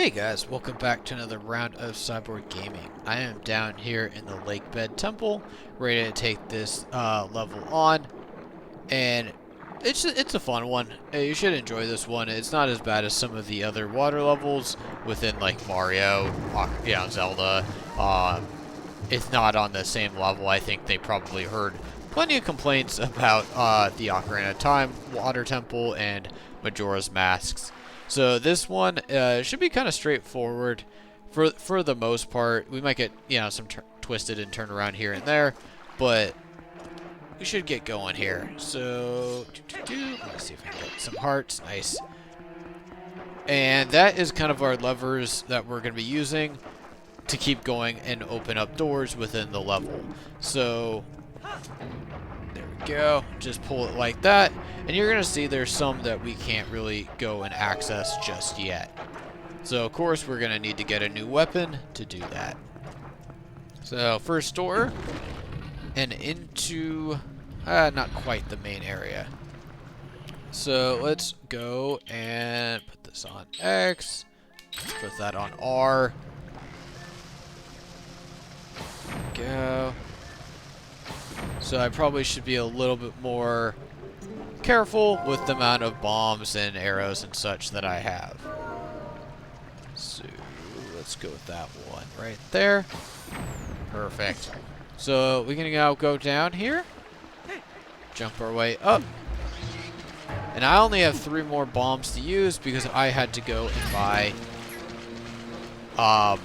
Hey guys, welcome back to another round of Cyborg Gaming. I am down here in the Lakebed Temple, ready to take this level on, and it's a fun one. You should enjoy this one. It's not as bad as some of the other water levels within like Mario, Zelda. It's not on the same level. I think they probably heard plenty of complaints about the Ocarina of Time Water Temple and Majora's Masks. So this one should be kind of straightforward for the most part. We might get some twisted and turned around here and there, but we should get going here. So let's see if I can get some hearts. Nice. And that is kind of our levers that we're going to be using to keep going and open up doors within the level. So there we go. Just pull it like that. And you're going to see there's some that we can't really go and access just yet. So, of course, we're going to need to get a new weapon to do that. So, first door. And into, not quite the main area. So, let's go and put this on X. Let's put that on R. There we go. So I probably should be a little bit more careful with the amount of bombs and arrows and such that I have. So let's go with that one right there. Perfect. So we can now go down here, jump our way up. And I only have 3 more bombs to use because I had to go and buy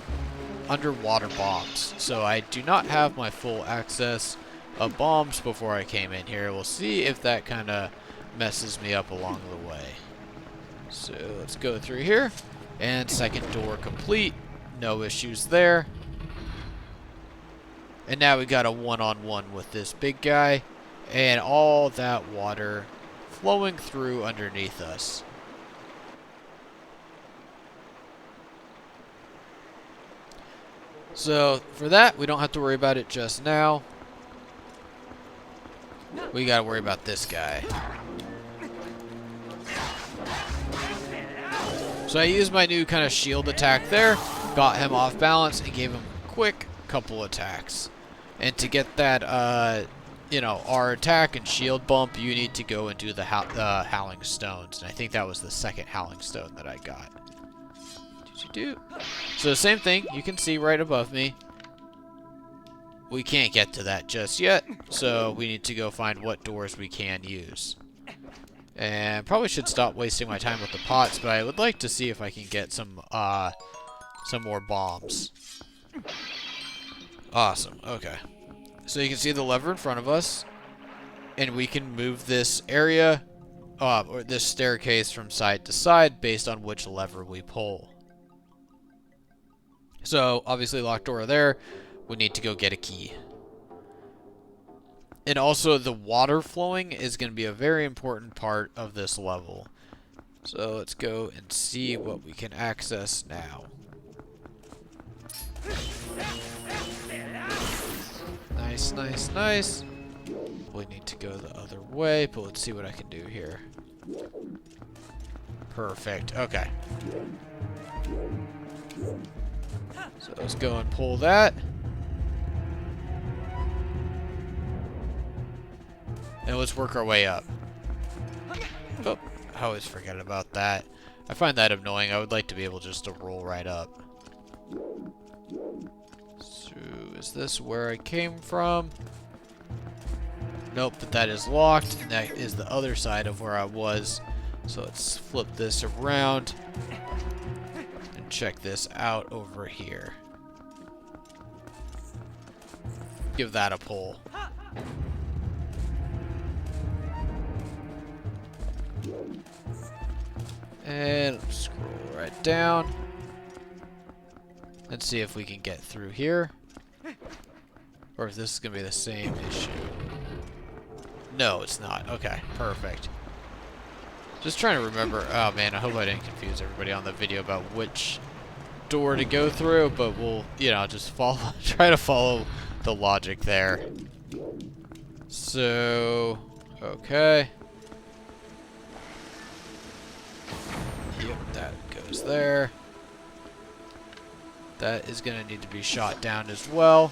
underwater bombs. So I do not have my full access of bombs before I came in here. We'll see if that kind of messes me up along the way. So let's go through here. And second door complete. No issues there. And now we got a one-on-one with this big guy. And all that water flowing through underneath us. So for that, we don't have to worry about it just now. We gotta worry about this guy. So I used my new kind of shield attack there, got him off balance, and gave him a quick couple attacks. And to get that, our attack and shield bump, you need to go and do the Howling Stones. And I think that was the second Howling Stone that I got. So same thing, you can see right above me. We can't get to that just yet, so we need to go find what doors we can use. And probably should stop wasting my time with the pots, but I would like to see if I can get some more bombs. Awesome, okay. So you can see the lever in front of us, and we can move this area, or this staircase from side to side based on which lever we pull. So, obviously locked door there. We need to go get a key. And also the water flowing is going to be a very important part of this level. So let's go and see what we can access now. Nice, nice, nice. We need to go the other way, but let's see what I can do here. Perfect, okay. So let's go and pull that. And let's work our way up. Oh, I always forget about that. I find that annoying. I would like to be able just to roll right up. So, is this where I came from? Nope, but that is locked, and that is the other side of where I was. So let's flip this around and check this out over here. Give that a pull. And scroll right down. Let's see if we can get through here. Or if this is going to be the same issue. No, it's not. Okay, perfect. Just trying to remember. Oh man, I hope I didn't confuse everybody on the video about which door to go through. But we'll, just try to follow the logic there. So, okay. Yep, that goes there. That is going to need to be shot down as well.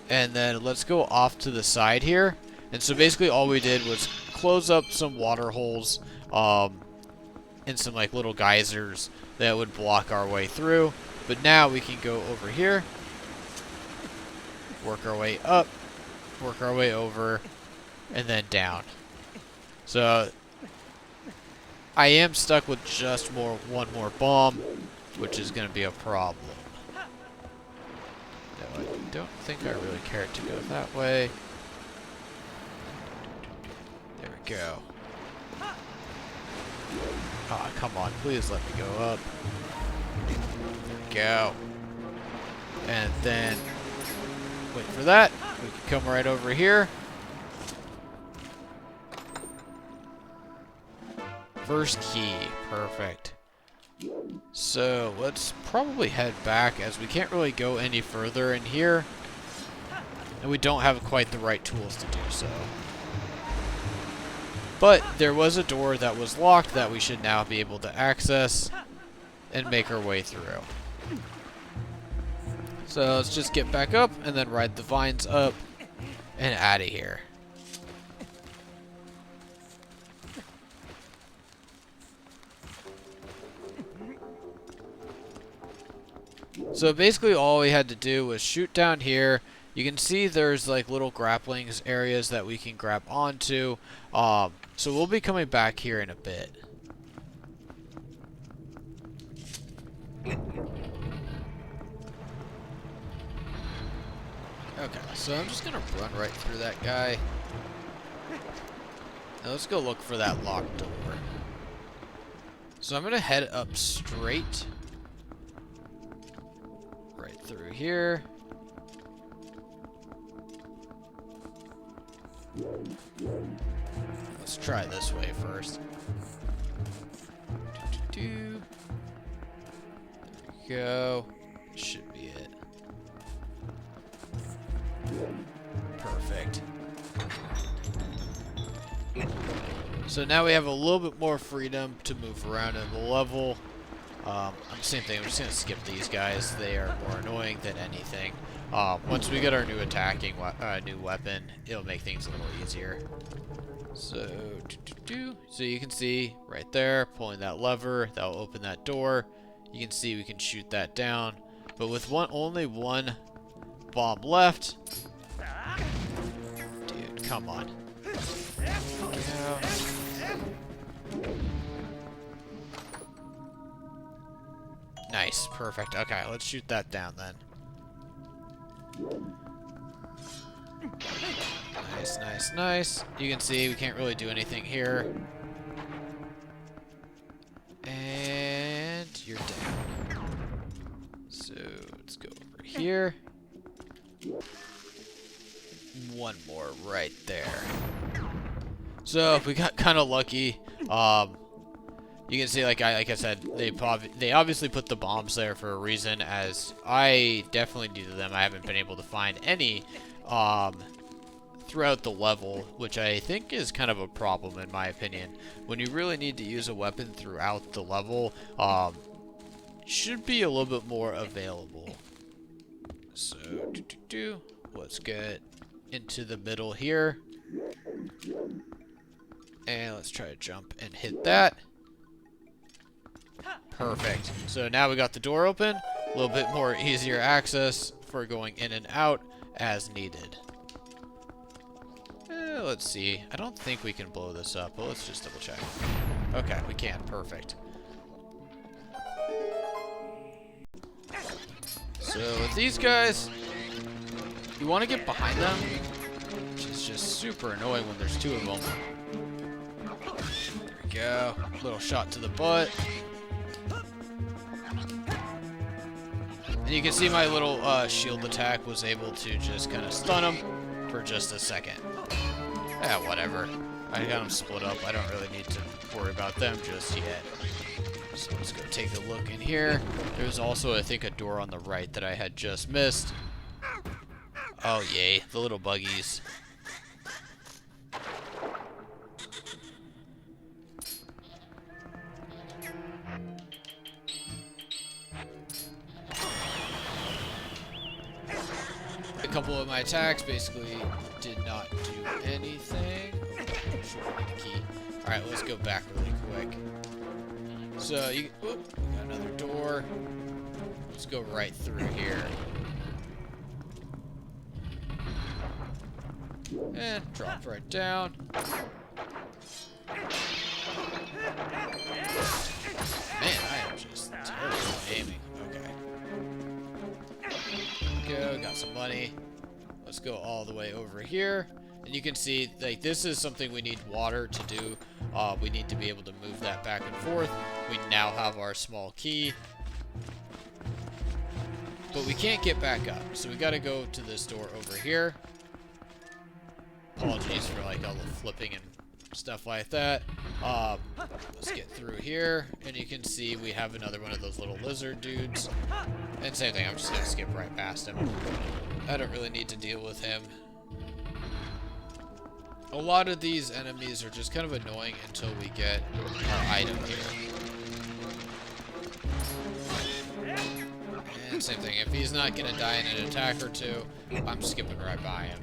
And then let's go off to the side here. And so basically all we did was close up some water holes and some like little geysers that would block our way through. But now we can go over here, work our way up, work our way over, and then down. So I am stuck with just one more bomb, which is going to be a problem. No, I don't think I really care to go that way. There we go. Oh, come on, please let me go up. There we go. And then wait for that. We can come right over here. First key, perfect. So let's probably head back as we can't really go any further in here. And we don't have quite the right tools to do so. But there was a door that was locked that we should now be able to access and make our way through. So let's just get back up and then ride the vines up and out of here. So basically all we had to do was shoot down here. You can see there's like little grapplings areas that we can grab onto. So we'll be coming back here in a bit. Okay, so I'm just gonna run right through that guy. Now let's go look for that locked door. So I'm gonna head up straight. Right through here. Let's try this way first. There we go. Should be it. Perfect. So now we have a little bit more freedom to move around in the level. Same thing, I'm just going to skip these guys. They are more annoying than anything. Once we get our new attacking new weapon, it'll make things a little easier. So, so you can see right there, pulling that lever, that'll open that door. You can see we can shoot that down. But with only one bomb left, dude, come on. Yeah. Nice, perfect. Okay, let's shoot that down then. Nice, nice, nice. You can see we can't really do anything here. And you're down. So let's go over here. One more right there. So we got kind of lucky. You can see, like I said, they obviously put the bombs there for a reason, as I definitely needed them. I haven't been able to find any throughout the level, which I think is kind of a problem in my opinion. When you really need to use a weapon throughout the level, should be a little bit more available. So, let's get into the middle here. And let's try to jump and hit that. Perfect. So now we got the door open. A little bit more easier access for going in and out as needed. Let's see. I don't think we can blow this up, but let's just double check. Okay, we can. Perfect. So with these guys, you want to get behind them, which is just super annoying when there's two of them. There we go. Little shot to the butt. And you can see my little shield attack was able to just kind of stun him for just a second. Yeah, whatever. I got them split up. I don't really need to worry about them just yet. So let's go take a look in here. There's also, I think, a door on the right that I had just missed. Oh, yay. The little buggies. couple of my attacks basically did not do anything. Oh, shoot, I need the key. Alright, let's go back really quick. So, we got another door. Let's go right through here. And drop right down. Man, I am just terrible at aiming. Okay. Go, got some money. Let's go all the way over here. And you can see, like, this is something we need water to do. We need to be able to move that back and forth. We now have our small key. But we can't get back up. So we gotta go to this door over here. Apologies for, like, all the flipping and stuff like that. Let's get through here. And you can see we have another one of those little lizard dudes. And same thing, I'm just gonna skip right past him. I don't really need to deal with him. A lot of these enemies are just kind of annoying until we get our item here. And same thing, if he's not gonna die in an attack or two, I'm skipping right by him.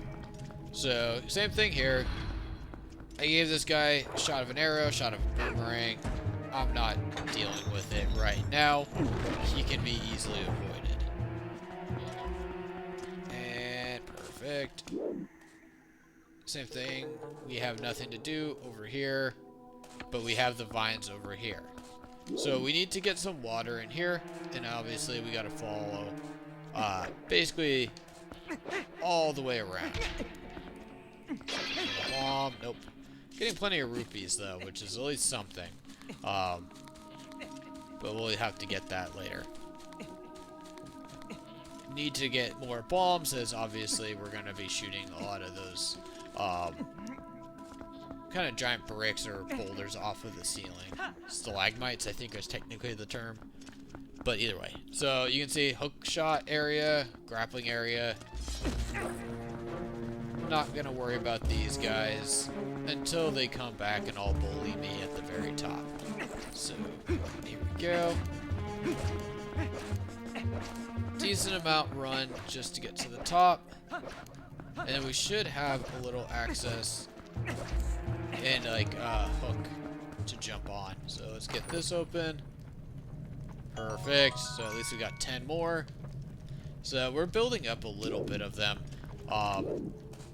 So, same thing here. I gave this guy a shot of an arrow, shot of a boomerang. I'm not dealing with it right now. He can be easily avoided. And perfect. Same thing. We have nothing to do over here, but we have the vines over here. So we need to get some water in here, and obviously we got to follow basically all the way around. Bomb. Nope. Getting plenty of rupees though, which is at least something. But we'll have to get that later. Need to get more bombs, as obviously we're going to be shooting a lot of those kind of giant bricks or boulders off of the ceiling. Stalagmites, I think, is technically the term. But either way. So you can see hook shot area, grappling area. Not going to worry about these guys until they come back and all bully me at the very top. So, here we go. Decent amount run just to get to the top. And then we should have a little access and like a hook to jump on. So let's get this open. Perfect. So at least we got 10 more. So we're building up a little bit of them.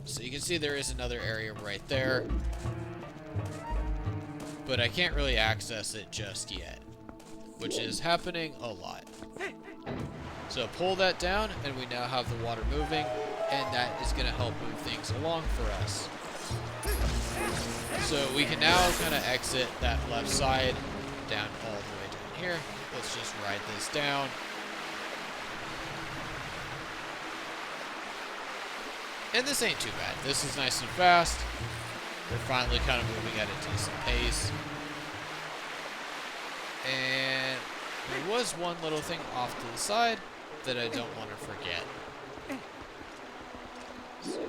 So you can see there is another area right there. But I can't really access it just yet, which is happening a lot. So pull that down, and we now have the water moving, and that is going to help move things along for us. So we can now kind of exit that left side down all the way down here. Let's just ride this down. And this ain't too bad. This is nice and fast. We're finally kind of moving at a decent pace. And there was one little thing off to the side that I don't want to forget. So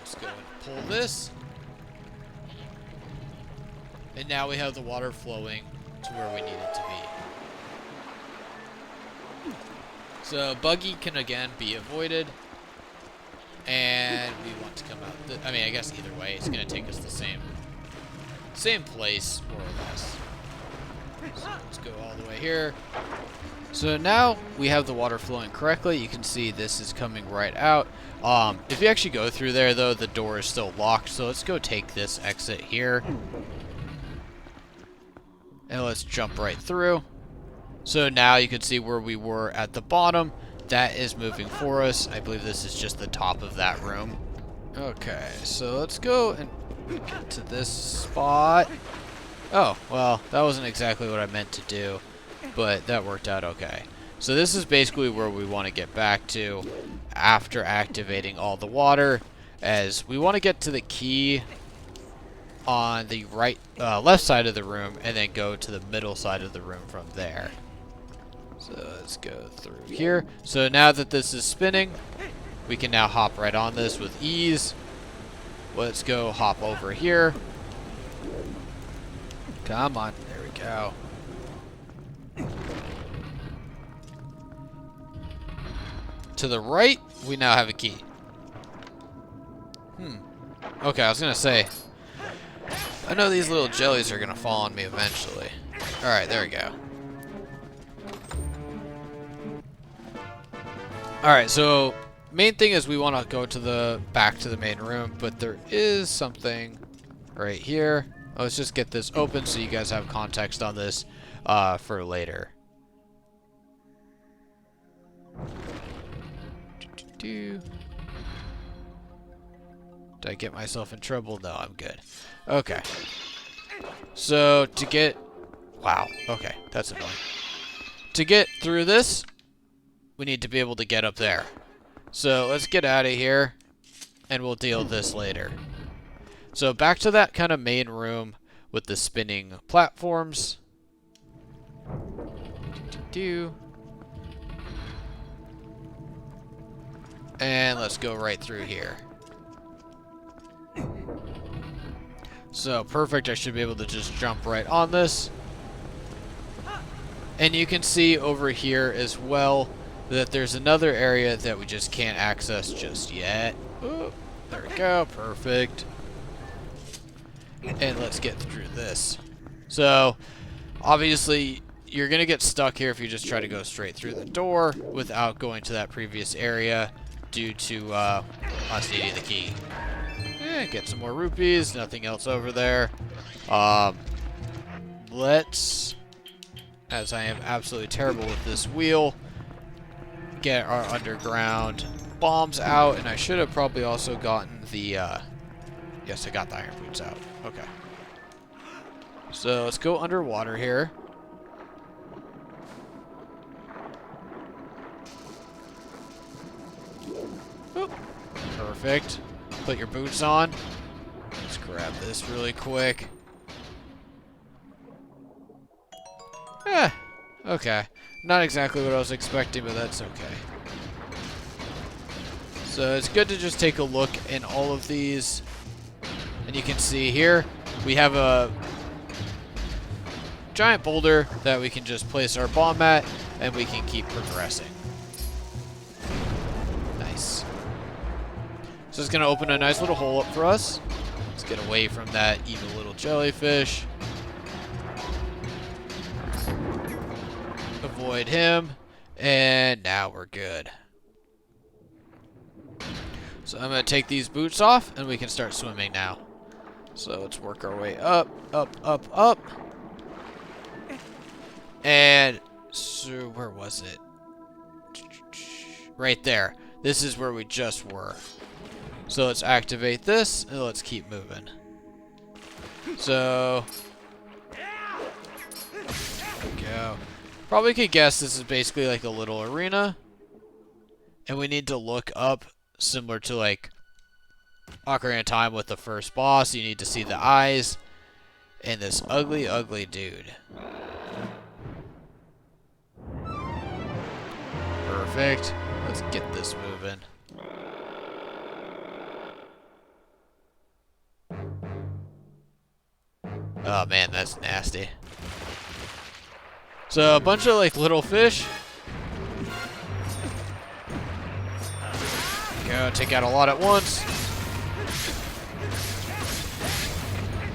let's go and pull this. And now we have the water flowing to where we need it to be. So buggy can again be avoided. And we want to come out. I mean, I guess either way, it's going to take us the same place, more or less. So let's go all the way here. So now we have the water flowing correctly. You can see this is coming right out. If you actually go through there, though, the door is still locked. So let's go take this exit here. And let's jump right through. So now you can see where we were at the bottom. That is moving for us. I believe this is just the top of that room. Okay, so let's go and get to this spot. Oh, well, that wasn't exactly what I meant to do, but that worked out okay. So this is basically where we want to get back to after activating all the water, as we want to get to the key on the left side of the room, and then go to the middle side of the room from there. So let's go through here. So now that this is spinning, we can now hop right on this with ease. Let's go hop over here. Come on, there we go. To the right, we now have a key. Okay, I was gonna say, I know these little jellies are gonna fall on me eventually. Alright, there we go. Alright, so main thing is we want to go to the back to the main room, but there is something right here. Let's just get this open so you guys have context on this for later. Did I get myself in trouble? No, I'm good. Okay. So to get... Wow. Okay, that's annoying. To get through this, we need to be able to get up there. So let's get out of here, and we'll deal with this later. So back to that kind of main room with the spinning platforms. And let's go right through here. So perfect, I should be able to just jump right on this. And you can see over here as well that there's another area that we just can't access just yet. Ooh, there we go, perfect. And let's get through this. So, obviously, you're going to get stuck here if you just try to go straight through the door without going to that previous area due to us needing the key. Get some more rupees, nothing else over there. Let's, as I am absolutely terrible with this wheel, get our underground bombs out, and I should have probably also gotten the, yes, I got the iron boots out. Okay. So let's go underwater here. Oop. Perfect. Put your boots on. Let's grab this really quick. Okay. Not exactly what I was expecting, but that's okay. So it's good to just take a look in all of these. And you can see here, we have a giant boulder that we can just place our bomb at, and we can keep progressing. Nice. So it's going to open a nice little hole up for us. Let's get away from that evil little jellyfish. Avoid him. And now we're good. So I'm going to take these boots off, and we can start swimming now. So let's work our way up, up, up, up. And so where was it? Right there. This is where we just were. So let's activate this, and let's keep moving. So, there we go. Probably could guess this is basically like a little arena. And we need to look up, similar to like Ocarina of Time with the first boss. You need to see the eyes. And this ugly, ugly dude. Perfect. Let's get this moving. Oh man, that's nasty. So a bunch of like little fish. Go, take out a lot at once.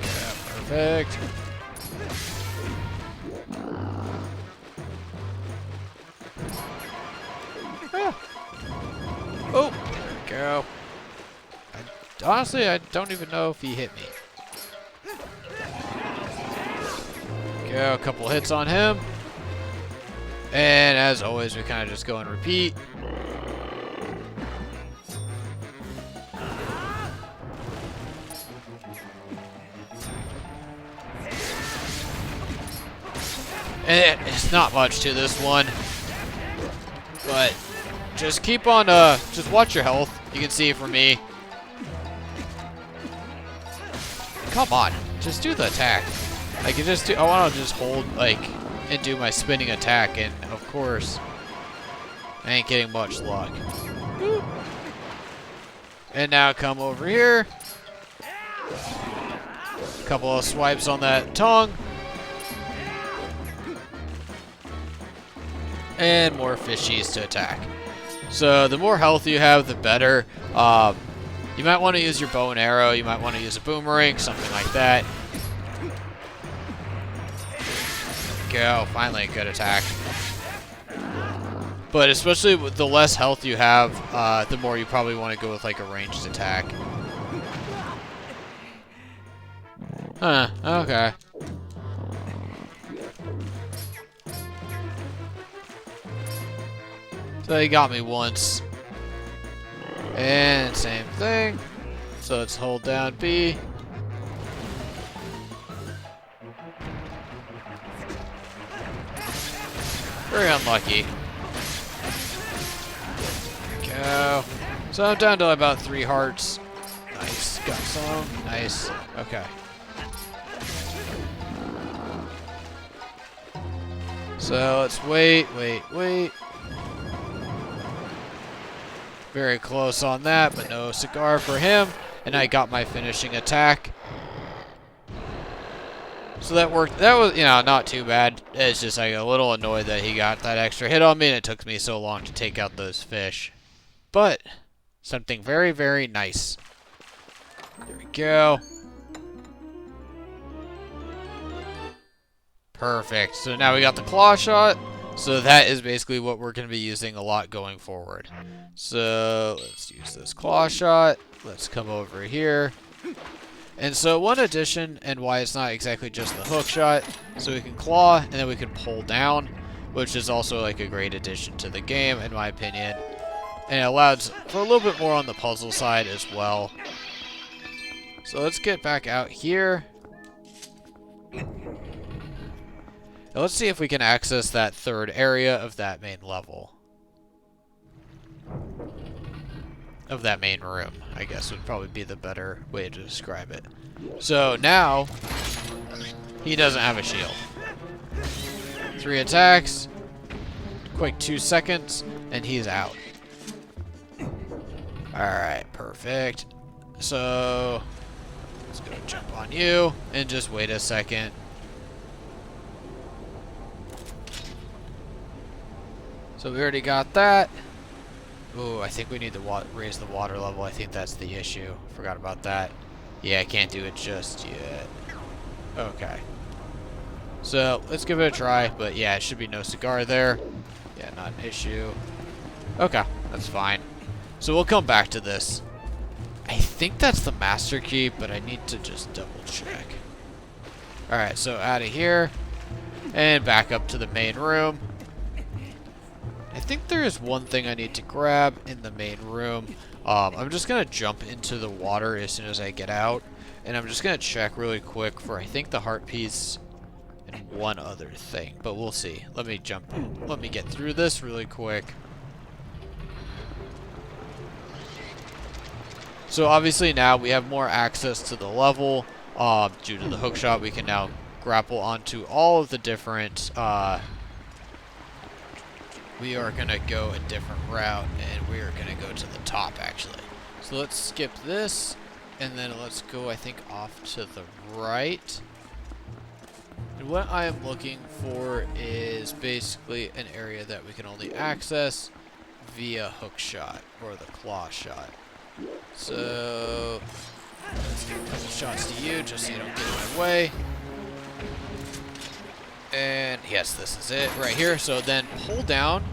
Yeah, perfect. Ah. Oh, there we go. Honestly, I don't even know if he hit me. Go, a couple hits on him. And as always, we kind of just go and repeat. And it's not much to this one. But just keep on, just watch your health. You can see it from me. Come on, just do the attack. I can just do, I want to just hold, like, and do my spinning attack, and of course, I ain't getting much luck. Boop. And now come over here. Couple of swipes on that tongue. And more fishies to attack. So the more health you have, the better. You might want to use your bow and arrow. You might want to use a boomerang, something like that. Go. Finally, a good attack. But especially with the less health you have, the more you probably want to go with like a ranged attack. Huh, okay. So he got me once. And same thing. So let's hold down B. Very unlucky. Go. So I'm down to about 3 hearts. Nice. Got some. Nice. Okay. So let's wait. Very close on that, but no cigar for him. And I got my finishing attack. So that worked. That was, you know, not too bad. It's just like a little annoyed that he got that extra hit on me and it took me so long to take out those fish. But something very, very nice. There we go. Perfect. So now we got the claw shot. So that is basically what we're going to be using a lot going forward. So let's use this claw shot. Let's come over here. And so one addition, and why it's not exactly just the hook shot, so we can claw and then we can pull down, which is also like a great addition to the game in my opinion. And it allows for a little bit more on the puzzle side as well. So let's get back out here. Now let's see if we can access that third area of that main level. Of that main room, I guess would probably be the better way to describe it. So now, he doesn't have a shield. 3 attacks, quick 2 seconds, and he's out. Alright, perfect. So, let's go jump on you, and just wait a second. So we already got that. Ooh, I think we need to raise the water level. I think that's the issue. Forgot about that. Yeah, I can't do it just yet. Okay. So, let's give it a try. But yeah, it should be no cigar there. Yeah, not an issue. Okay, that's fine. So we'll come back to this. I think that's the master key, but I need to just double check. Alright, so out of here. And back up to the main room. I think there is one thing I need to grab in the main room. I'm just going to jump into the water as soon as I get out. And I'm just going to check really quick for, I think, the heart piece and one other thing. But we'll see. Let me jump in. Let me get through this really quick. So obviously now we have more access to the level. Due to the hook shot, we can now grapple onto all of the different... we are going to go a different route, and we are going to go to the top, actually. So let's skip this, and then let's go, I think, off to the right. And what I am looking for is basically an area that we can only access via hook shot, or the claw shot. So, let's give a couple shots to you, just so you don't get in my way. And yes, this is it right here. So then pull down.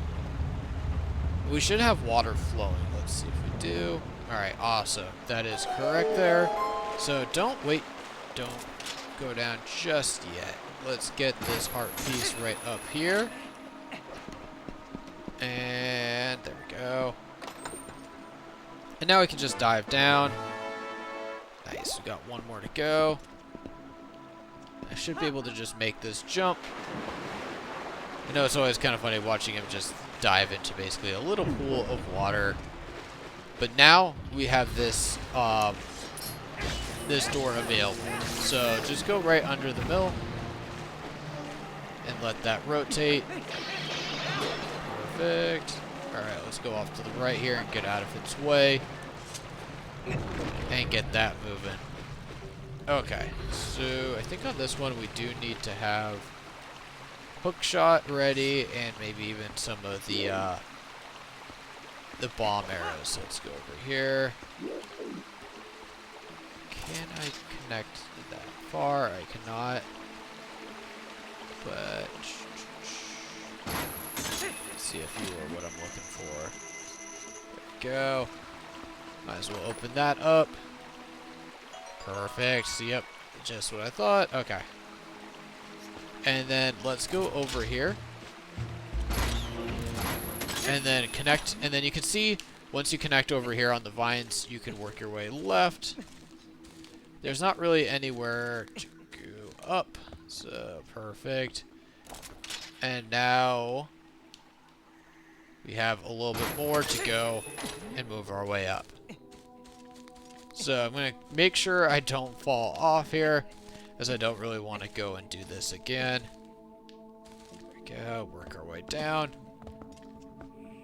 We should have water flowing. Let's see if we do. Alright, awesome. That is correct there. So don't wait. Don't go down just yet. Let's get this heart piece right up here. And there we go. And now we can just dive down. Nice. We got one more to go. I should be able to just make this jump. I know it's always kind of funny watching him just dive into basically a little pool of water. But now we have this this door available. So just go right under the mill and let that rotate. Perfect. Alright, let's go off to the right here and get out of its way. And get that moving. Okay, so I think on this one we do need to have hook shot ready and maybe even some of the the bomb arrows. So let's go over here. Can I connect that far? I cannot. But let's see if you are what I'm looking for. There we go. Might as well open that up. Perfect. So, yep, just what I thought. Okay. And then let's go over here. And then connect. And then you can see, once you connect over here on the vines, you can work your way left. There's not really anywhere to go up. So, perfect. And now we have a little bit more to go and move our way up. So I'm going to make sure I don't fall off here, as I don't really want to go and do this again. There we go. Work our way down.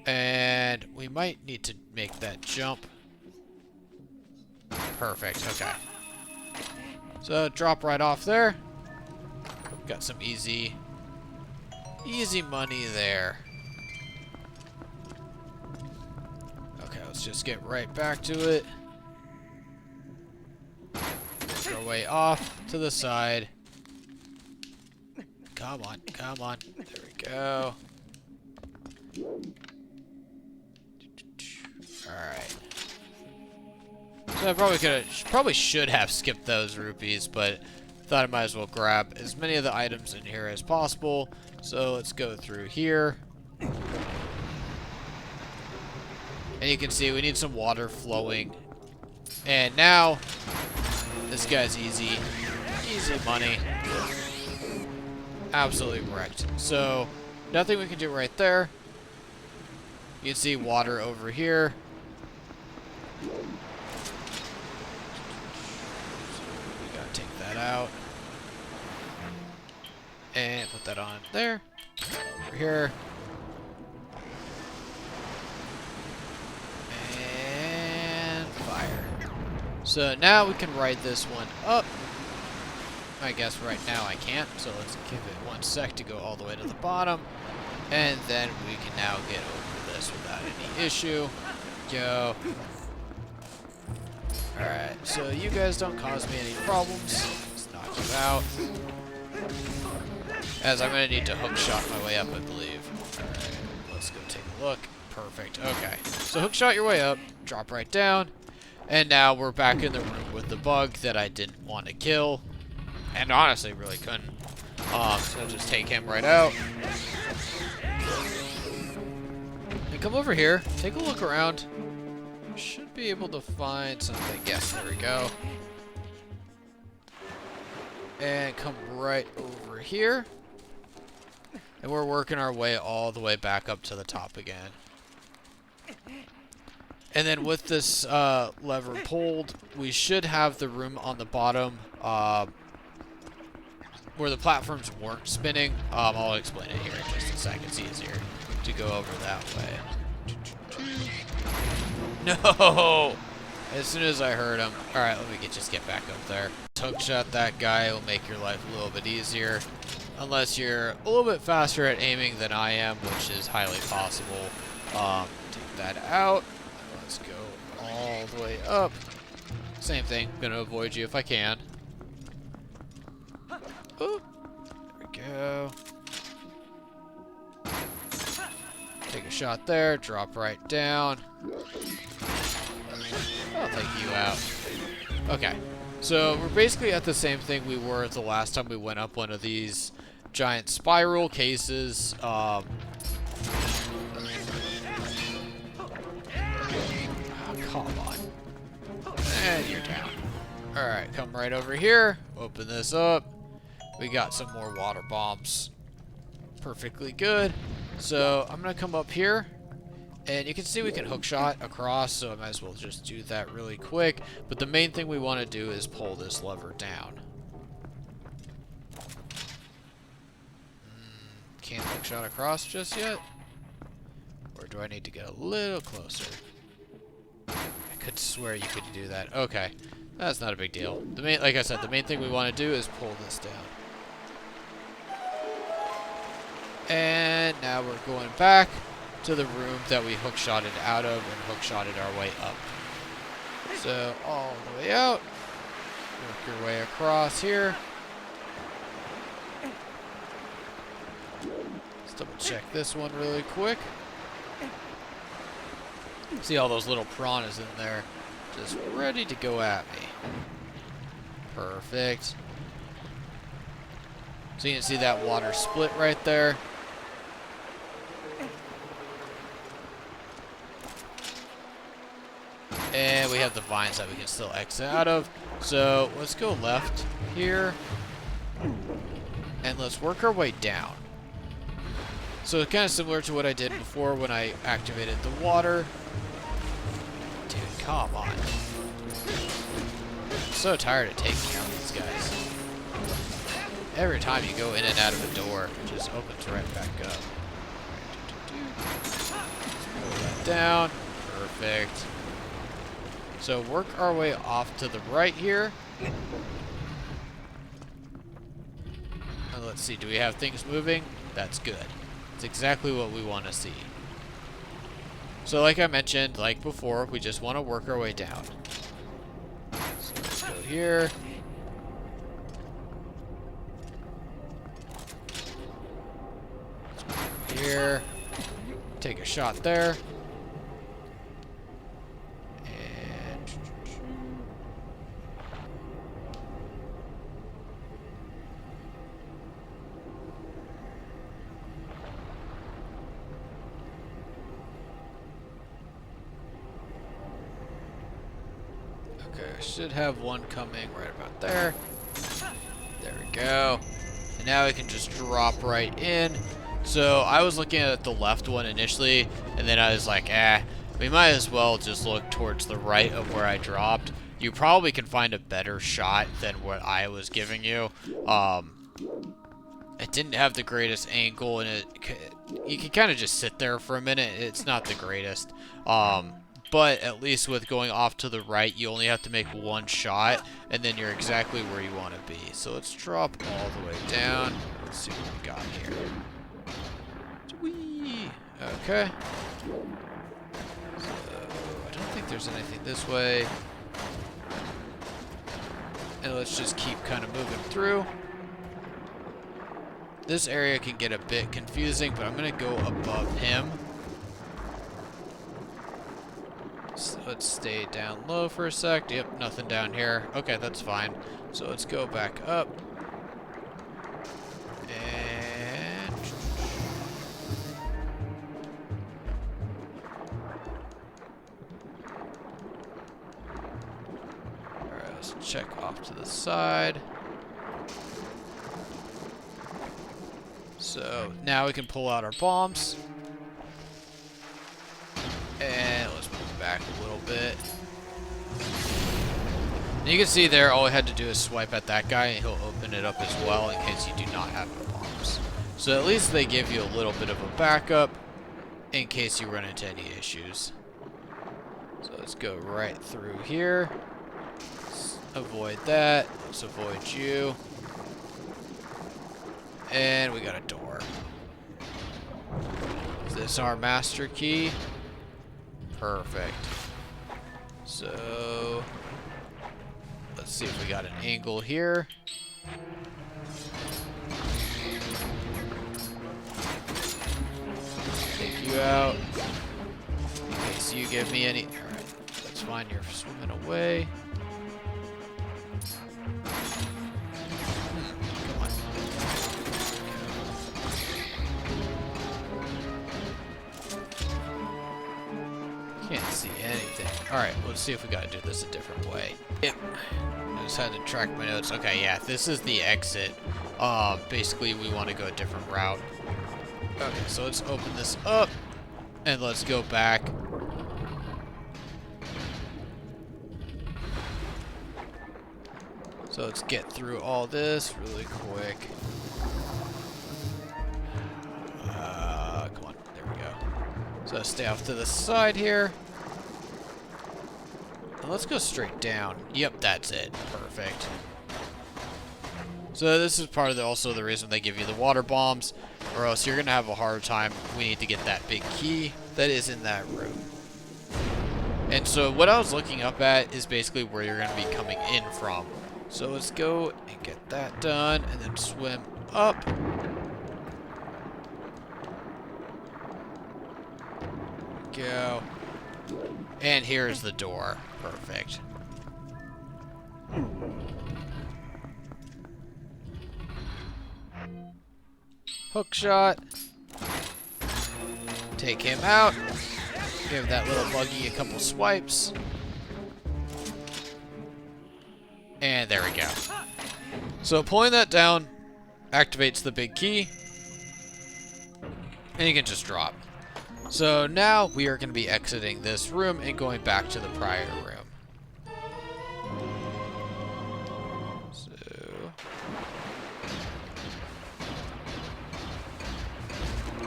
And we might need to make that jump. Perfect. Okay. So drop right off there. Got some easy money there. Okay, let's just get right back to it. Work our way off to the side. Come on, come on. There we go. Alright. So I probably should have skipped those rupees, but thought I might as well grab as many of the items in here as possible. So let's go through here. And you can see we need some water flowing. And now, this guy's easy. Easy money. Absolutely wrecked. So, nothing we can do right there. You can see water over here. So we gotta take that out. And put that on there. Over here. And fire. So now we can ride this one up. I guess right now I can't, so let's give it 1 sec to go all the way to the bottom. And then we can now get over this without any issue. Go. Alright, so you guys don't cause me any problems. Let's knock you out. As I'm going to need to hook shot my way up, I believe. Alright, let's go take a look. Perfect, okay. So hook shot your way up, drop right down, and now we're back in the room with the bug that I didn't want to kill. And honestly, really couldn't. So I'll just take him right out. And come over here, take a look around. Should be able to find something. Yes, there we go. And come right over here. And we're working our way all the way back up to the top again. And then with this lever pulled, we should have the room on the bottom where the platforms weren't spinning. I'll explain it here in just a sec. It's easier to go over that way. No! As soon as I heard him. Alright, let me just get back up there. Hook shot that guy will make your life a little bit easier. Unless you're a little bit faster at aiming than I am, which is highly possible. Take that out. Let's go all the way up. Same thing. Gonna avoid you if I can. Oh, there we go. Take a shot there. Drop right down. I'll take you out. Okay. So we're basically at the same thing we were the last time we went up one of these giant spiral cases. Oh, come on. And you're down. Alright, come right over here. Open this up. We got some more water bombs. Perfectly good. So I'm going to come up here. And you can see we can hook shot across, so I might as well just do that really quick. But the main thing we want to do is pull this lever down. Can't hook shot across just yet. Or do I need to get a little closer? I could swear you could do that. Okay, that's not a big deal. Like I said, the main thing we want to do is pull this down. And now we're going back. to the room that we hookshotted out of and hookshotted our way up. So all the way out, work your way across here. Let's double check this one really quick. See all those little piranhas in there, just ready to go at me. Perfect. So you can see that water split right there. And we have the vines that we can still exit out of. So let's go left here. And let's work our way down. So it's kind of similar to what I did before when I activated the water. Dude, come on. I'm so tired of taking out these guys. Every time you go in and out of a door, it just opens right back up. Pull that down. Perfect. So work our way off to the right here. And let's see, do we have things moving? That's good. It's exactly what we want to see. So like I mentioned, like before, we just want to work our way down. So let's go here. Here. Take a shot there. Okay, I should have one coming right about there. There we go. And now we can just drop right in. So I was looking at the left one initially, and then I was like, we might as well just look towards the right of where I dropped. You probably can find a better shot than what I was giving you. It didn't have the greatest angle, and you can kind of just sit there for a minute. It's not the greatest. But at least with going off to the right, you only have to make one shot, and then you're exactly where you want to be. So let's drop all the way down. Let's see what we got here. Whee! Okay. So I don't think there's anything this way. And let's just keep kind of moving through. This area can get a bit confusing, but I'm going to go above him. So let's stay down low for a sec. Yep, nothing down here. Okay, that's fine. So let's go back up. And alright, let's check off to the side. So now we can pull out our bombs. And let's move back a little bit. And you can see there, all I had to do is swipe at that guy, and he'll open it up as well in case you do not have the bombs. So at least they give you a little bit of a backup in case you run into any issues. So let's go right through here. Let's avoid that. Let's avoid you. And we got a door. Is this our master key? Perfect. So let's see if we got an angle here. Take you out. In case you give me any. Alright, that's fine. You're swimming away. Come on. Can't see anything. Alright, let's see if we gotta do this a different way. Yep. I just had to track my notes. Okay, yeah, this is the exit. Basically, we want to go a different route. Okay, so let's open this up. And let's go back. So let's get through all this really quick. Come on. There we go. So stay off to the side here. And let's go straight down. Yep, that's it. Perfect. So this is part of also the reason they give you the water bombs. or else you're gonna have a hard time. We need to get that big key that is in that room. And so what I was looking up at is basically where you're gonna be coming in from. So let's go and get that done, and then swim up. Go. And here's the door. Perfect. Hook shot. Take him out. Give that little buggy a couple swipes. And there we go. So pulling that down activates the big key. And you can just drop. So now we are going to be exiting this room and going back to the prior room. So...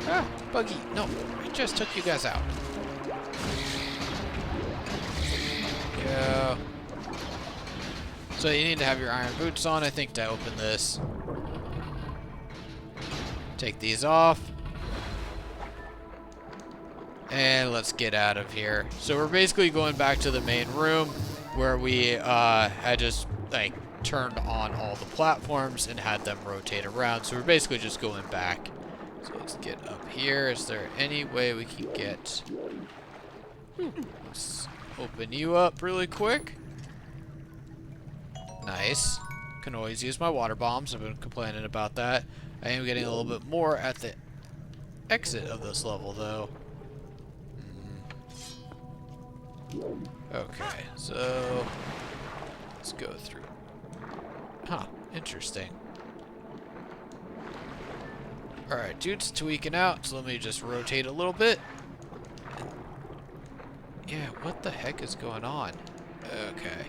Ah, buggy. No, I just took you guys out. Go. So you need to have your iron boots on, I think, to open this. Take these off. And let's get out of here. So we're basically going back to the main room where we had just like turned on all the platforms and had them rotate around. So we're basically just going back. So let's get up here. Is there any way we can get... Let's open you up really quick. Nice. Can always use my water bombs. I've been complaining about that. I am getting a little bit more at the exit of this level, though. Okay, so let's go through. Huh, interesting. Alright, dude's tweaking out, so let me just rotate a little bit. Yeah, what the heck is going on? Okay.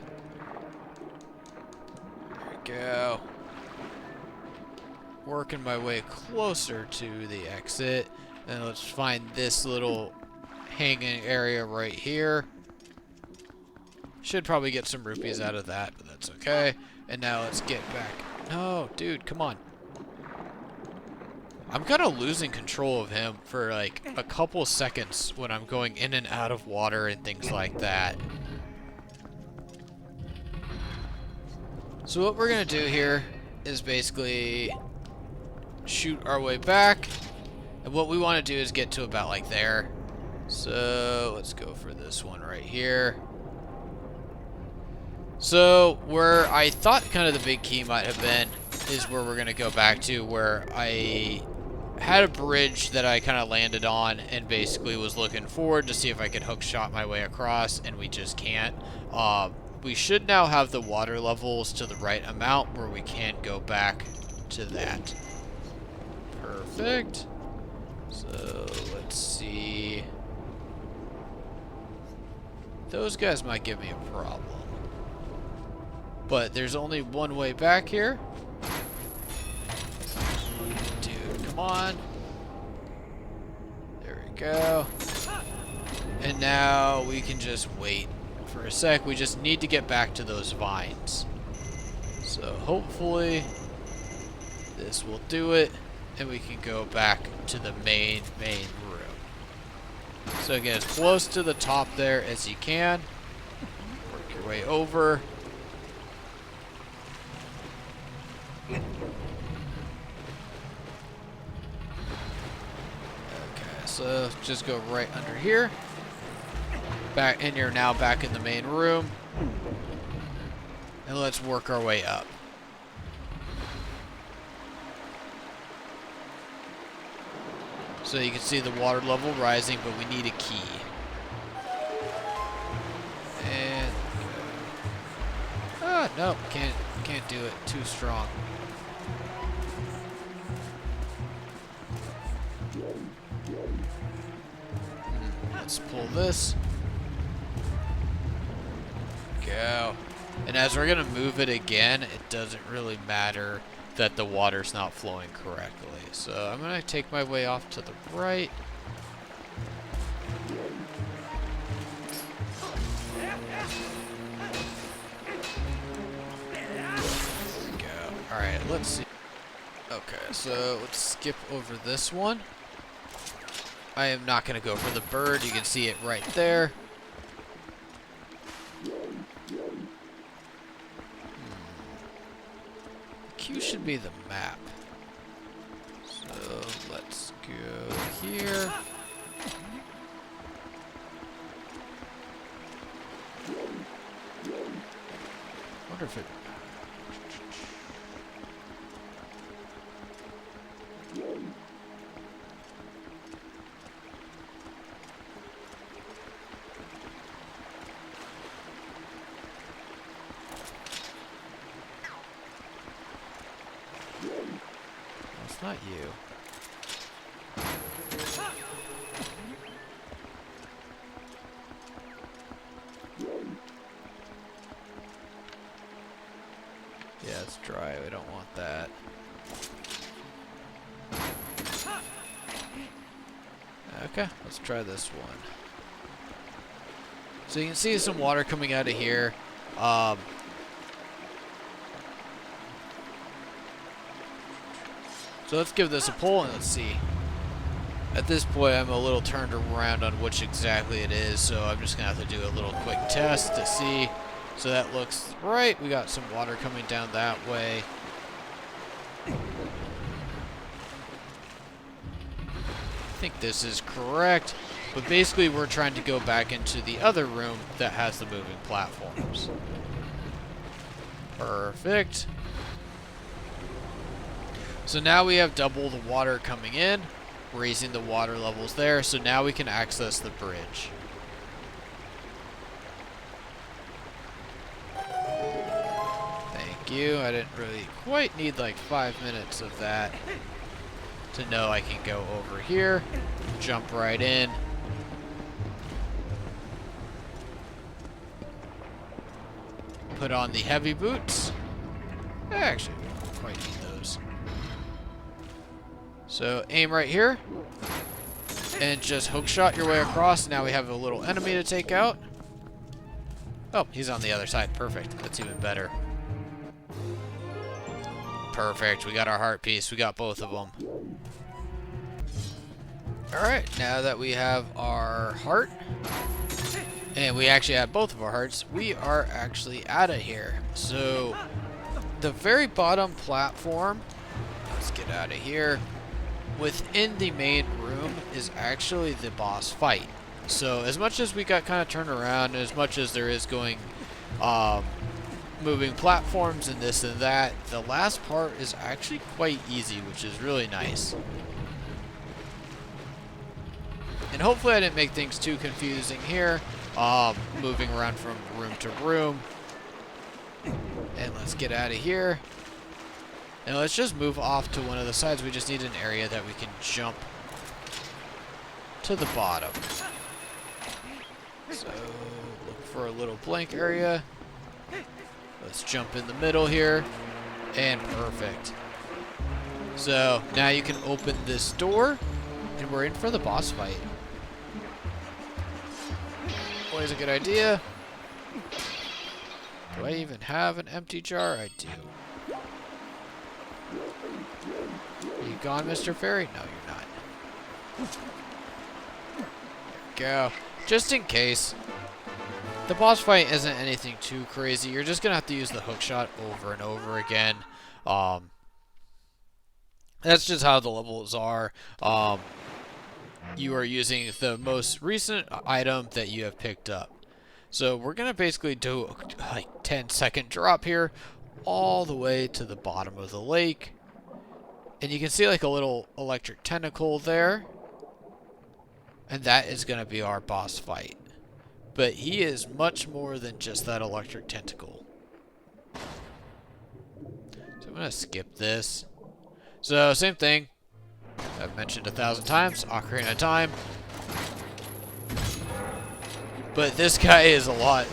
There we go. Working my way closer to the exit. And let's find this little hanging area right here. Should probably get some rupees out of that, but that's okay. And now let's get back. No, dude, come on. I'm kind of losing control of him for like a couple seconds when I'm going in and out of water and things like that. So what we're gonna do here is basically shoot our way back. And what we want to do is get to about like there. So let's go for this one right here. So where I thought kind of the big key might have been is where we're going to go back to, where I had a bridge that I kind of landed on and basically was looking forward to see if I could hook shot my way across, and we just can't. We should now have the water levels to the right amount where we can go back to that. Perfect. So let's see. Those guys might give me a problem. But there's only one way back here. Dude, come on. There we go. And now we can just wait for a sec. We just need to get back to those vines. So hopefully this will do it. And we can go back to the main room. So get as close to the top there as you can. Work your way over. Okay, so just go right under here. Back, and you're now back in the main room. And let's work our way up. So you can see the water level rising, but we need a key. And no, can't do it. Too strong. Let's pull this. Go. And as we're gonna move it again, it doesn't really matter that the water's not flowing correctly. So I'm gonna take my way off to the right. There we go. Alright, let's see. Okay, so let's skip over this one. I am not going to go for the bird. You can see it right there. Q should be the map. So let's go here. Wonder if it... It's not you. Yeah, it's dry. We don't want that. Okay, let's try this one. So you can see some water coming out of here. So let's give this a pull and let's see. At this point, I'm a little turned around on which exactly it is, so I'm just going to have to do a little quick test to see. So that looks right. We got some water coming down that way. I think this is correct. But basically, we're trying to go back into the other room that has the moving platforms. Perfect. So now we have double the water coming in, raising the water levels there. So now we can access the bridge. Thank you. I didn't really quite need like 5 minutes of that to know I can go over here, jump right in. Put on the heavy boots. Actually, we don't quite need those. So aim right here and just hook shot your way across. Now we have a little enemy to take out. Oh, he's on the other side. Perfect. That's even better. Perfect. We got our heart piece. We got both of them. Alright, now that we have our heart, and we actually have both of our hearts, we are actually out of here. So, the very bottom platform, let's get out of here, within the main room is actually the boss fight. So, as much as we got kind of turned around, as much as there is going, moving platforms and this and that, the last part is actually quite easy, which is really nice. And hopefully I didn't make things too confusing here, moving around from room to room. And let's get out of here. And let's just move off to one of the sides. We just need an area that we can jump to the bottom. So, look for a little blank area. Let's jump in the middle here. And perfect. So, now you can open this door, and we're in for the boss fight. Always a good idea. Do I even have an empty jar? I do. Are you gone, Mr. Fairy? No, you're not. There we go. Just in case. The boss fight isn't anything too crazy. You're just going to have to use the hook shot over and over again. That's just how the levels are. You are using the most recent item that you have picked up. So we're going to basically do a like 10-second drop here all the way to the bottom of the lake. And you can see like a little electric tentacle there. And that is going to be our boss fight. But he is much more than just that electric tentacle. So I'm going to skip this. So same thing. I've mentioned 1,000 times, Ocarina of Time. But this guy is a lot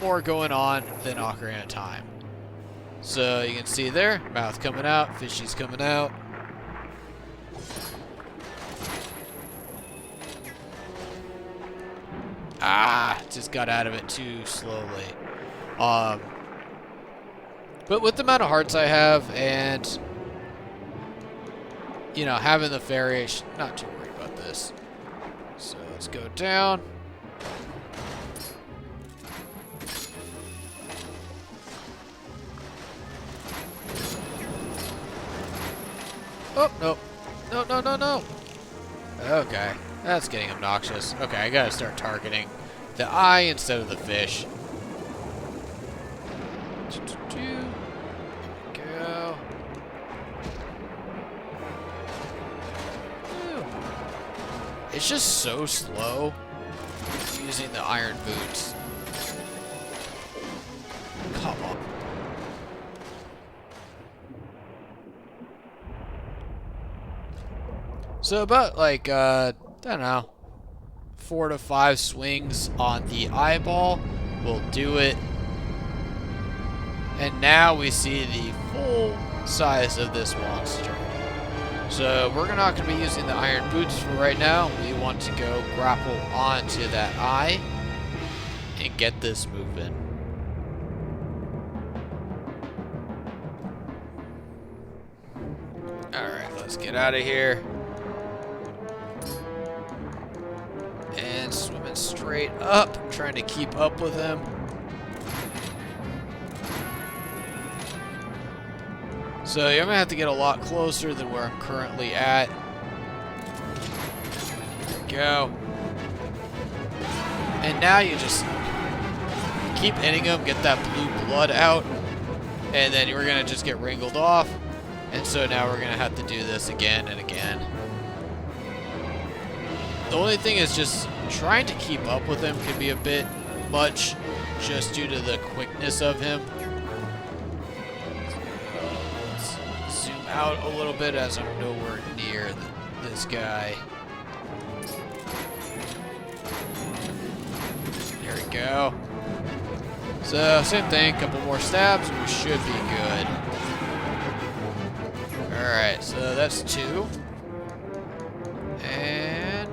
more going on than Ocarina of Time. So you can see there, mouth coming out, fishies coming out. Ah, just got out of it too slowly. But with the amount of hearts I have and you know, having the fairy, not too worried about this. So let's go down. Oh, no. No, no, no, no. Okay, that's getting obnoxious. Okay, I gotta start targeting the eye instead of the fish. Go. It's just so slow using the iron boots. Come on. So about like, I don't know, 4 to 5 swings on the eyeball will do it. And now we see the full size of this monster. So we're not going to be using the iron boots for right now. We want to go grapple onto that eye and get this moving. Alright, let's get out of here. And swimming straight up, trying to keep up with him. So you're gonna have to get a lot closer than where I'm currently at. There we go. And now you just keep hitting him, get that blue blood out, and then you're gonna just get wrinkled off. And so now we're gonna have to do this again and again. The only thing is just trying to keep up with him can be a bit much just due to the quickness of him. Let's zoom out a little bit as I'm nowhere near this guy. There we go. So same thing, couple more stabs and we should be good. Alright, so that's 2. And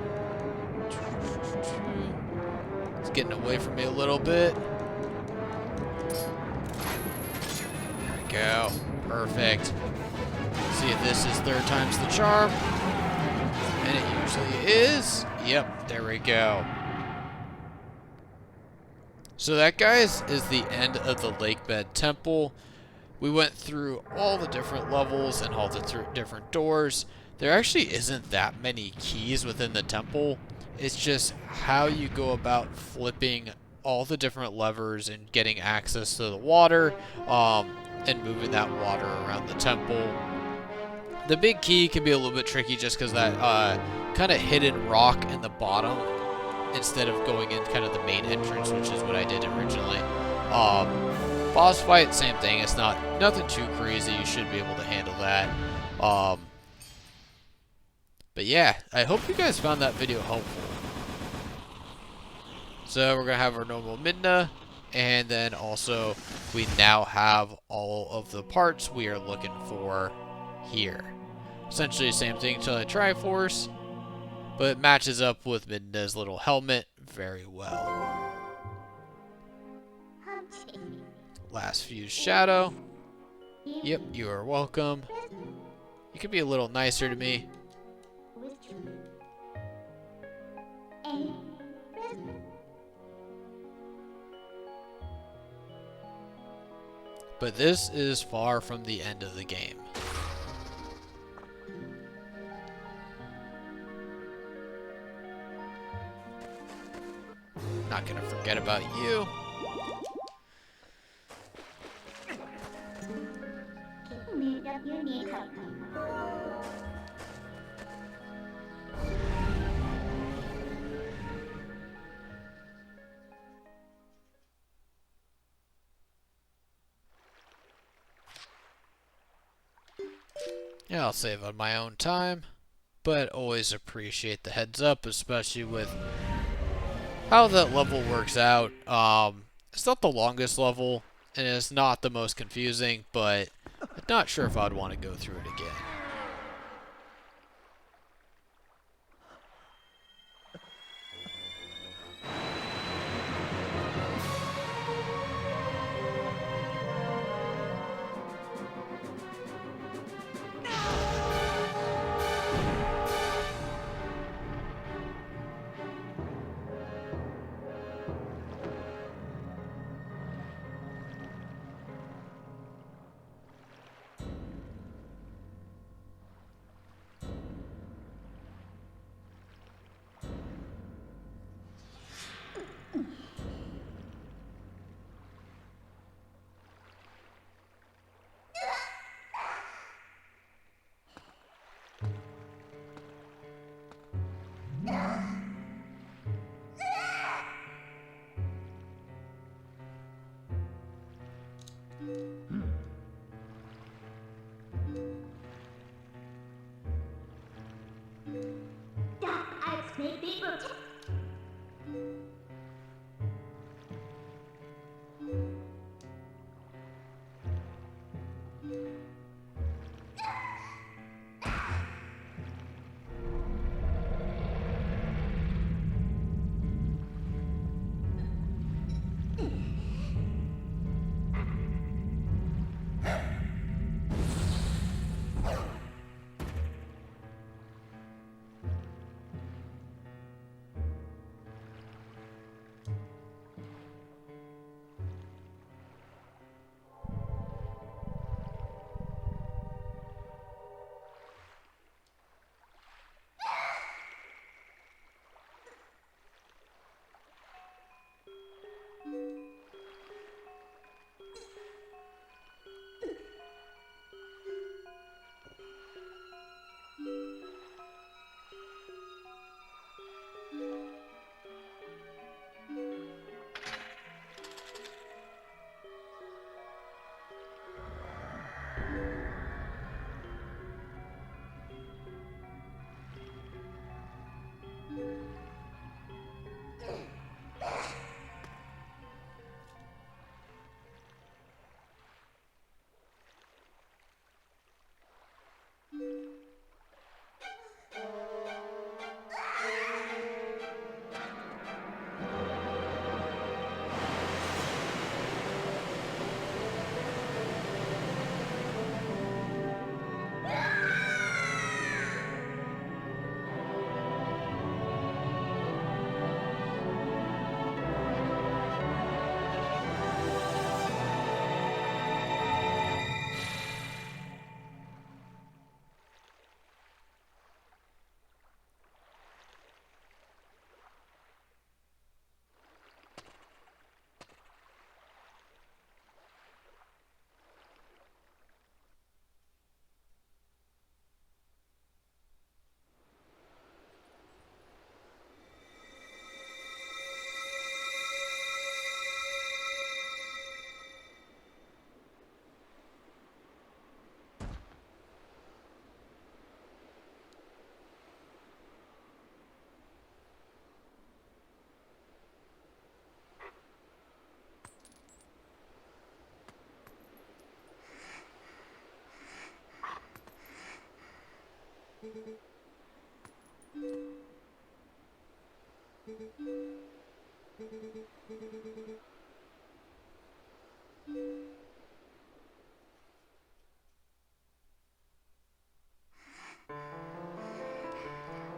it's getting away from me a little bit. There we go. Perfect. See if this is 3rd time's the charm. And it usually is. Yep, there we go. So that, guys, is the end of the Lakebed Temple. We went through all the different levels and all the different doors. There actually isn't that many keys within the temple. It's just how you go about flipping all the different levers and getting access to the water, and moving that water around the temple. The big key can be a little bit tricky just because that kind of hidden rock in the bottom, instead of going in kind of the main entrance, which is what I did originally. Boss fight, same thing. It's nothing too crazy. You should be able to handle that. But yeah, I hope you guys found that video helpful. So we're going to have our normal Midna, and then also we now have all of the parts we are looking for here. Essentially the same thing to the Triforce, but it matches up with Midna's little helmet very well. Last fuse shadow. Yep, you are welcome. You could be a little nicer to me. But this is far from the end of the game. Not gonna forget about you. Yeah, I'll save on my own time, but always appreciate the heads up, especially with how that level works out. It's not the longest level, and it's not the most confusing, but I'm not sure if I'd want to go through it again.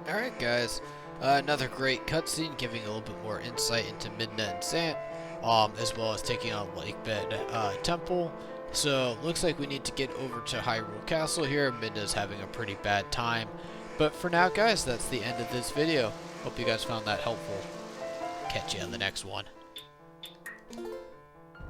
Alright guys, another great cutscene giving a little bit more insight into Midna and Sant, as well as taking on Lakedbed Temple. So looks like we need to get over to Hyrule Castle here. Midna's having a pretty bad time. But for now guys, that's the end of this video. Hope you guys found that helpful. Catch you on the next one.